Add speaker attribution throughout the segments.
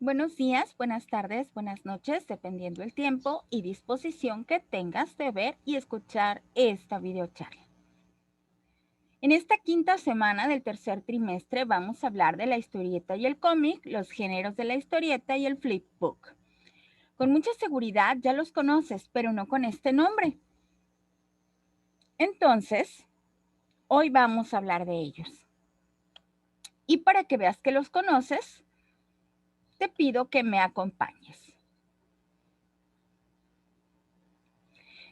Speaker 1: Buenos días, buenas tardes, buenas noches, dependiendo el tiempo y disposición que tengas de ver y escuchar esta videocharla. En esta quinta semana del tercer trimestre vamos a hablar de la historieta y el cómic, los géneros de la historieta y el flipbook. Con mucha seguridad ya los conoces, pero no con este nombre. Entonces, hoy vamos a hablar de ellos. Y para que veas que los conoces, te pido que me acompañes.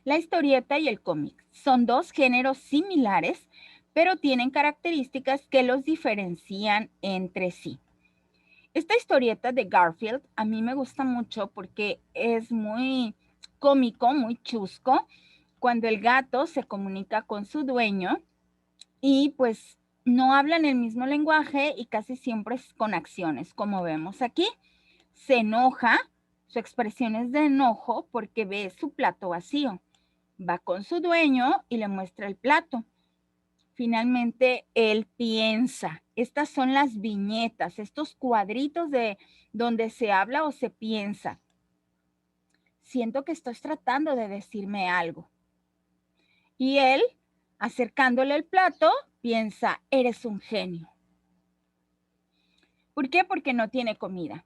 Speaker 1: La historieta y el cómic son dos géneros similares, pero tienen características que los diferencian entre sí. Esta historieta de Garfield a mí me gusta mucho porque es muy cómico, muy chusco, cuando el gato se comunica con su dueño y pues no hablan el mismo lenguaje y casi siempre es con acciones, como vemos aquí. Se enoja, su expresión es de enojo porque ve su plato vacío. Va con su dueño y le muestra el plato. Finalmente, él piensa. Estas son las viñetas, estos cuadritos de donde se habla o se piensa. Siento que estás tratando de decirme algo. Y él, acercándole el plato, piensa, eres un genio. ¿Por qué? Porque no tiene comida.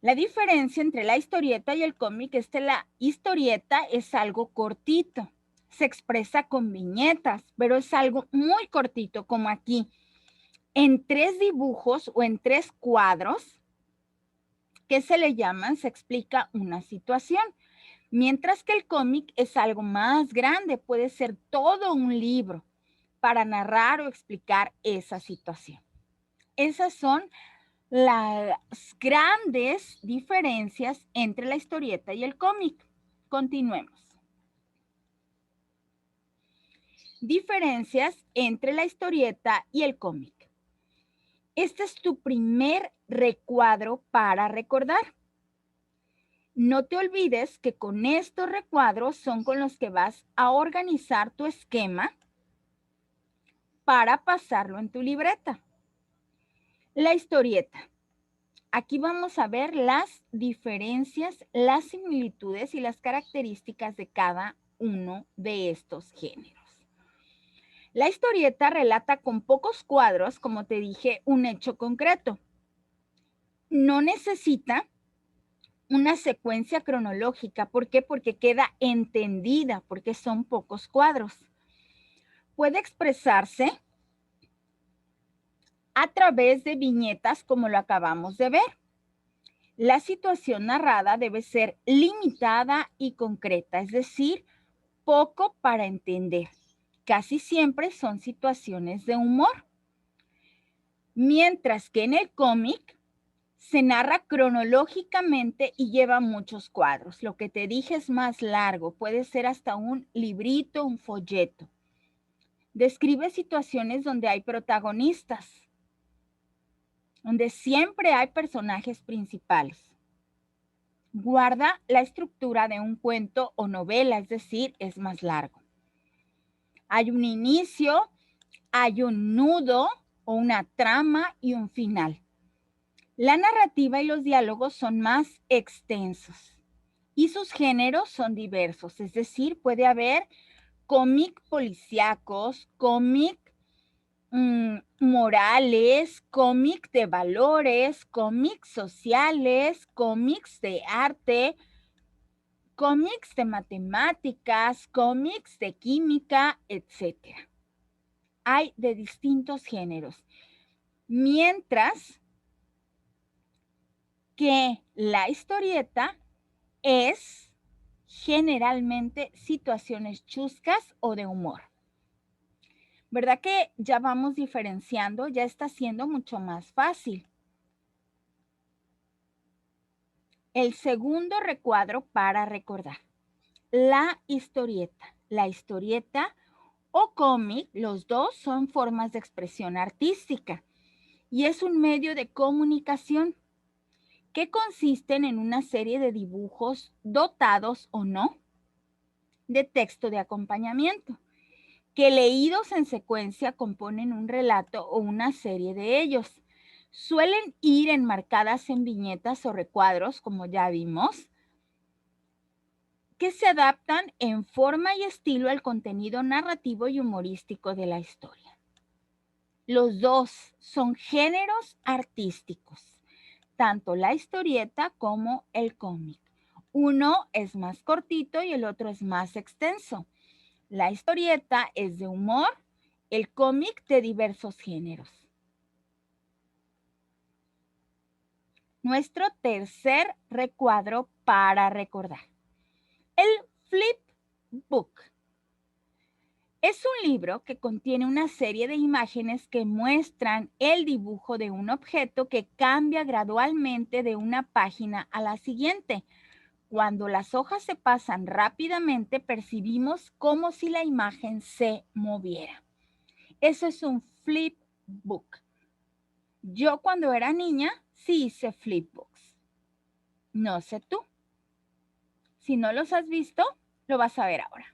Speaker 1: La diferencia entre la historieta y el cómic es que la historieta es algo cortito, se expresa con viñetas, pero es algo muy cortito, como aquí, en 3 dibujos o en 3 cuadros, que se le llaman, se explica una situación, mientras que el cómic es algo más grande, puede ser todo un libro para narrar o explicar esa situación. Esas son las grandes diferencias entre la historieta y el cómic. Continuemos. Diferencias entre la historieta y el cómic. Este es tu primer recuadro para recordar. No te olvides que con estos recuadros son con los que vas a organizar tu esquema para pasarlo en tu libreta. La historieta. Aquí vamos a ver las diferencias, las similitudes y las características de cada uno de estos géneros. La historieta relata con pocos cuadros, como te dije, un hecho concreto. No necesita una secuencia cronológica. ¿Por qué? Porque queda entendida, porque son pocos cuadros. Puede expresarse a través de viñetas, como lo acabamos de ver. La situación narrada debe ser limitada y concreta, es decir, poco para entender. Casi siempre son situaciones de humor. Mientras que en el cómic se narra cronológicamente y lleva muchos cuadros. Lo que te dije es más largo, puede ser hasta un librito, un folleto. Describe situaciones donde hay protagonistas, donde siempre hay personajes principales. Guarda la estructura de un cuento o novela, es decir, es más largo. Hay un inicio, hay un nudo o una trama y un final. La narrativa y los diálogos son más extensos y sus géneros son diversos, es decir, puede haber cómic policíacos, cómic morales, cómic de valores, cómics sociales, cómics de arte, cómics de matemáticas, cómics de química, etcétera. Hay de distintos géneros. Mientras que la historieta es generalmente situaciones chuscas o de humor. ¿Verdad que ya vamos diferenciando? Ya está siendo mucho más fácil. El segundo recuadro para recordar. La historieta. La historieta o cómic, los dos son formas de expresión artística y es un medio de comunicación que consisten en una serie de dibujos dotados o no de texto de acompañamiento, que leídos en secuencia componen un relato o una serie de ellos. Suelen ir enmarcadas en viñetas o recuadros, como ya vimos, que se adaptan en forma y estilo al contenido narrativo y humorístico de la historia. Los dos son géneros artísticos, tanto la historieta como el cómic. Uno es más cortito y el otro es más extenso. La historieta es de humor, el cómic de diversos géneros. Nuestro tercer recuadro para recordar. El flipbook. Es un libro que contiene una serie de imágenes que muestran el dibujo de un objeto que cambia gradualmente de una página a la siguiente. Cuando las hojas se pasan rápidamente, percibimos como si la imagen se moviera. Eso es un flipbook. Yo cuando era niña sí hice flipbooks. No sé tú. Si no los has visto, lo vas a ver ahora.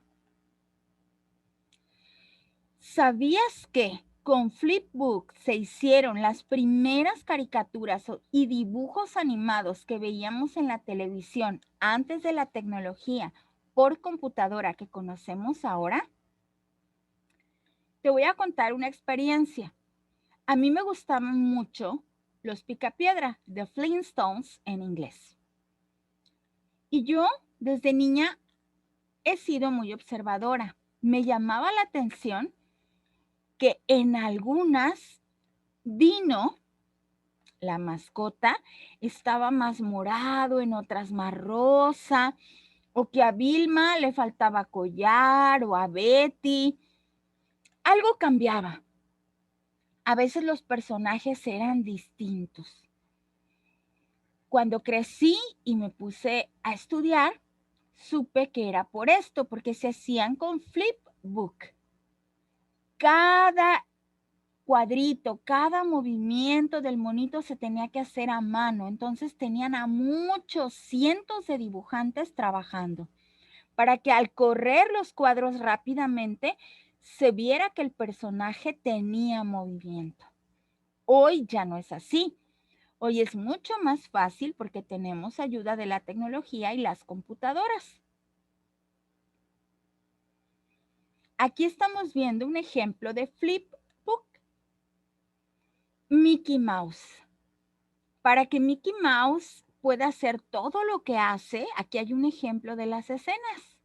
Speaker 1: ¿Sabías que con Flipbook se hicieron las primeras caricaturas y dibujos animados que veíamos en la televisión antes de la tecnología por computadora que conocemos ahora? Te voy a contar una experiencia. A mí me gustaban mucho los Picapiedra, The Flintstones en inglés. Y yo desde niña he sido muy observadora. Me llamaba la atención que en algunas Dino, la mascota, estaba más morado, en otras más rosa, o que a Vilma le faltaba collar, o a Betty. Algo cambiaba. A veces los personajes eran distintos. Cuando crecí y me puse a estudiar, supe que era por esto, porque se hacían con flipbook. Cada cuadrito, cada movimiento del monito se tenía que hacer a mano. Entonces tenían a muchos cientos de dibujantes trabajando para que al correr los cuadros rápidamente se viera que el personaje tenía movimiento. Hoy ya no es así. Hoy es mucho más fácil porque tenemos ayuda de la tecnología y las computadoras. Aquí estamos viendo un ejemplo de flipbook. Mickey Mouse. Para que Mickey Mouse pueda hacer todo lo que hace, aquí hay un ejemplo de las escenas.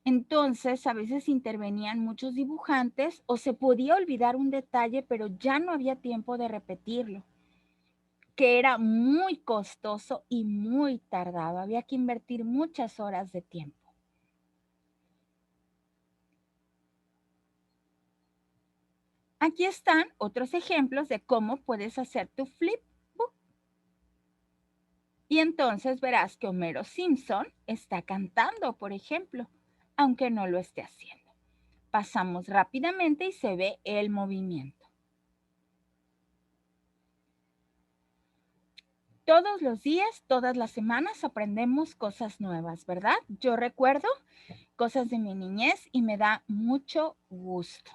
Speaker 1: Entonces, a veces intervenían muchos dibujantes o se podía olvidar un detalle, pero ya no había tiempo de repetirlo, que era muy costoso y muy tardado. Había que invertir muchas horas de tiempo. Aquí están otros ejemplos de cómo puedes hacer tu flipbook. Y entonces verás que Homero Simpson está cantando, por ejemplo, aunque no lo esté haciendo. Pasamos rápidamente y se ve el movimiento. Todos los días, todas las semanas aprendemos cosas nuevas, ¿verdad? Yo recuerdo cosas de mi niñez y me da mucho gusto.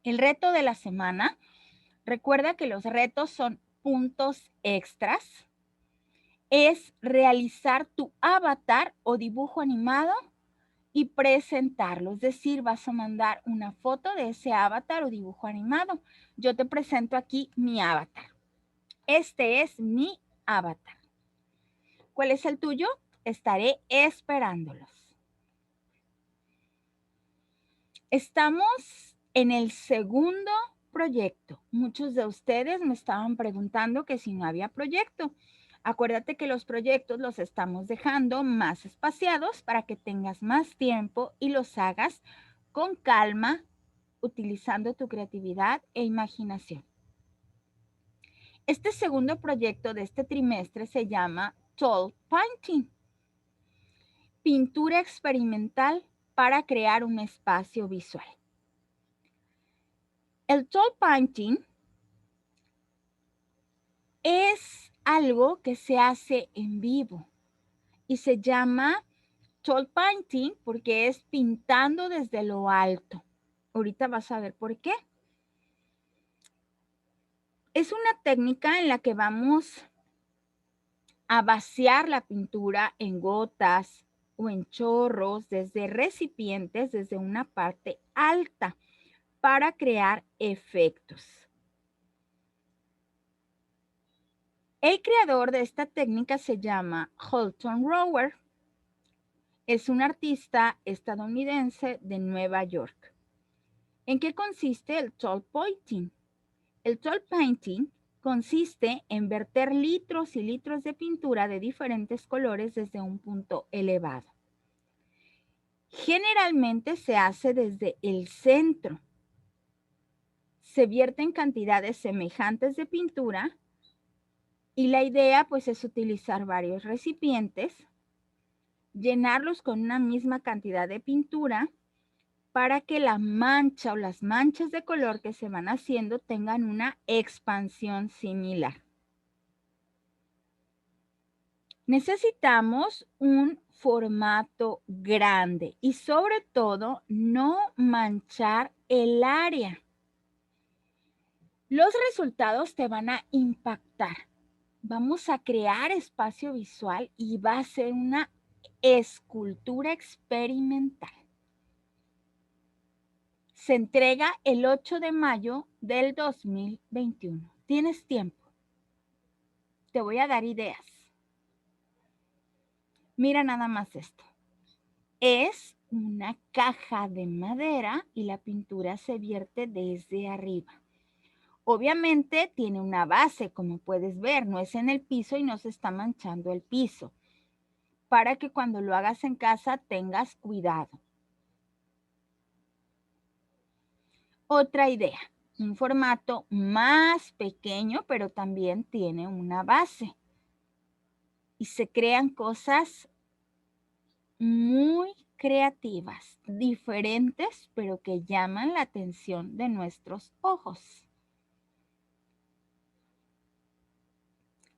Speaker 1: El reto de la semana, recuerda que los retos son puntos extras. Es realizar tu avatar o dibujo animado y presentarlo. Es decir, vas a mandar una foto de ese avatar o dibujo animado. Yo te presento aquí mi avatar. Este es mi avatar. ¿Cuál es el tuyo? Estaré esperándolos. Estamos en el segundo proyecto. Muchos de ustedes me estaban preguntando que si no había proyecto. Acuérdate que los proyectos los estamos dejando más espaciados para que tengas más tiempo y los hagas con calma, utilizando tu creatividad e imaginación. Este segundo proyecto de este trimestre se llama Tall Painting, pintura experimental para crear un espacio visual. El Tall Painting es algo que se hace en vivo y se llama Tall Painting porque es pintando desde lo alto. Ahorita vas a ver por qué. Es una técnica en la que vamos a vaciar la pintura en gotas o en chorros desde recipientes, desde una parte alta, para crear efectos. El creador de esta técnica se llama Holton Rower. Es un artista estadounidense de Nueva York. ¿En qué consiste el tall painting? El tall painting consiste en verter litros y litros de pintura de diferentes colores desde un punto elevado. Generalmente se hace desde el centro. Se vierten cantidades semejantes de pintura y la idea pues es utilizar varios recipientes, llenarlos con una misma cantidad de pintura para que la mancha o las manchas de color que se van haciendo tengan una expansión similar. Necesitamos un formato grande y sobre todo no manchar el área. Los resultados te van a impactar. Vamos a crear espacio visual y va a ser una escultura experimental. Se entrega el 8 de mayo del 2021. Tienes tiempo. Te voy a dar ideas. Mira nada más esto. Es una caja de madera y la pintura se vierte desde arriba. Obviamente tiene una base, como puedes ver, no es en el piso y no se está manchando el piso, para que cuando lo hagas en casa tengas cuidado. Otra idea, un formato más pequeño, pero también tiene una base. Y se crean cosas muy creativas, diferentes, pero que llaman la atención de nuestros ojos.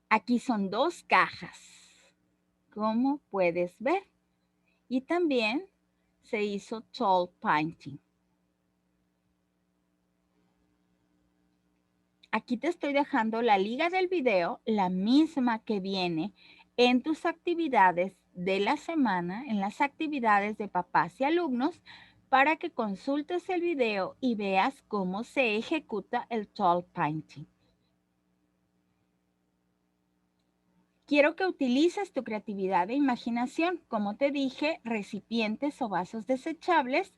Speaker 1: Aquí son 2 cajas, como puedes ver. Y también se hizo tall painting. Aquí te estoy dejando la liga del video, la misma que viene en tus actividades de la semana, en las actividades de papás y alumnos, para que consultes el video y veas cómo se ejecuta el tall painting. Quiero que utilices tu creatividad e imaginación. Como te dije, recipientes o vasos desechables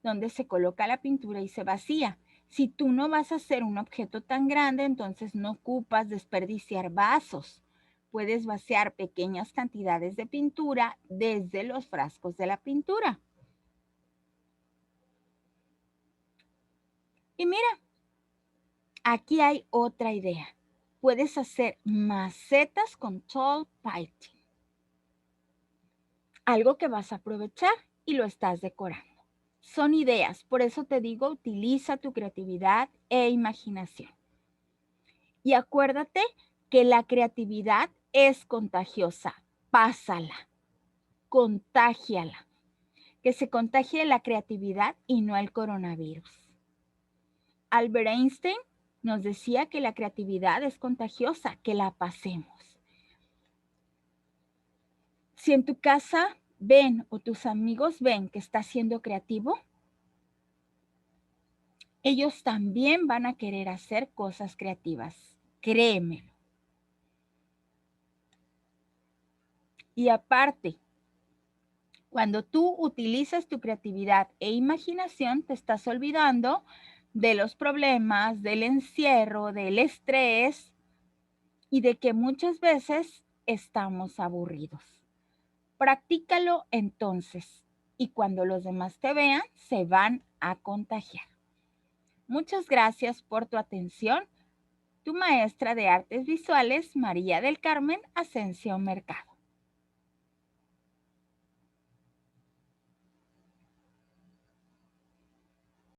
Speaker 1: donde se coloca la pintura y se vacía. Si tú no vas a hacer un objeto tan grande, entonces no ocupas desperdiciar vasos. Puedes vaciar pequeñas cantidades de pintura desde los frascos de la pintura. Y mira, aquí hay otra idea. Puedes hacer macetas con tall painting. Algo que vas a aprovechar y lo estás decorando. Son ideas, por eso te digo, utiliza tu creatividad e imaginación. Y acuérdate que la creatividad es contagiosa. Pásala, contágiala. Que se contagie la creatividad y no el coronavirus. Albert Einstein nos decía que la creatividad es contagiosa, que la pasemos. Si en tu casa ven o tus amigos ven que estás siendo creativo, ellos también van a querer hacer cosas creativas. Créemelo. Y aparte, cuando tú utilizas tu creatividad e imaginación, te estás olvidando de los problemas, del encierro, del estrés y de que muchas veces estamos aburridos. Practícalo entonces y cuando los demás te vean, se van a contagiar. Muchas gracias por tu atención. Tu maestra de artes visuales, María del Carmen Ascensión Mercado.